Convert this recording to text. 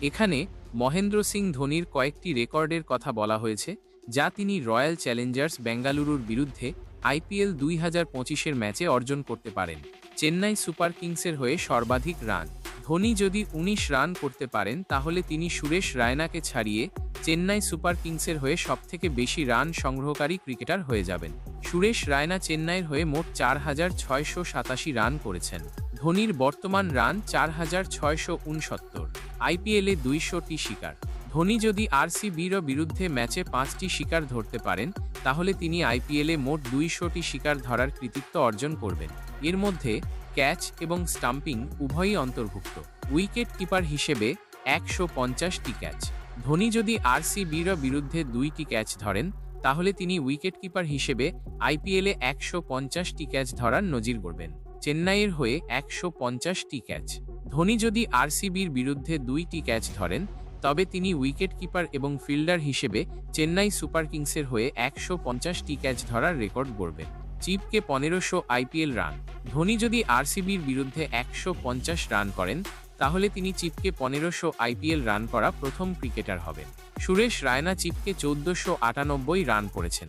এখানে মহেন্দ্র সিং ধোনির কয়েকটি রেকর্ডের কথা বলা হয়েছে, যা তিনি রয়্যাল চ্যালেঞ্জার্স বেঙ্গালুরুর বিরুদ্ধে আইপিএল 2025-এর ম্যাচে অর্জন করতে পারেন। চেন্নাই সুপার কিংসের হয়ে সর্বাধিক রান। ধোনি যদি 19 রান করতে পারেন তাহলে তিনি সুরেশ রায়নাকে ছাড়িয়ে চেন্নাই সুপার কিংসের হয়ে সবথেকে বেশি রান সংগ্রহকারী ক্রিকেটার হয়ে যাবেন। সুরেশ রায়না চেন্নাইয়ের হয়ে মোট 4,687 রান করেছেন। ধোনির বর্তমান রান 4,669। আইপিএলে 200টি শিকার। ধোনি যদি আরসিবির বিরুদ্ধে ম্যাচে 5টি শিকার ধরতে পারেন তাহলে তিনি আইপিএলে মোট 200টি শিকার ধরার কৃতিত্ব অর্জন করবেন। এর মধ্যে ক্যাচ এবং স্টাম্পিং উভয়ই অন্তর্ভুক্ত। উইকেট কিপার হিসেবে 150টি ক্যাচ। ধোনি যদি আরসিবির বিরুদ্ধে 2টি ক্যাচ ধরেন তাহলে তিনি উইকেট কিপার হিসেবে আইপিএলে 150টি ক্যাচ ধরার নজির গড়বেন। চেন্নাইয়ের হয়ে 150টি ক্যাচ। ধোনি যদি আরসিবির বিরুদ্ধে 2টি ক্যাচ ধরেন তবে তিনি উইকেট কিপার এবং ফিল্ডার হিসেবে চেন্নাই সুপার কিংসের হয়ে 150টি ক্যাচ ধরার রেকর্ড গড়বেন। চিপকে 1500 আইপিএল রান। ধোনি যদি আরসিবির বিরুদ্ধে 150 রান করেন তাহলে তিনি চিপকে 1500 আইপিএল রান করা প্রথম ক্রিকেটার হবেন। সুরেশ রায়না চিপকে 1498 রান করেছেন।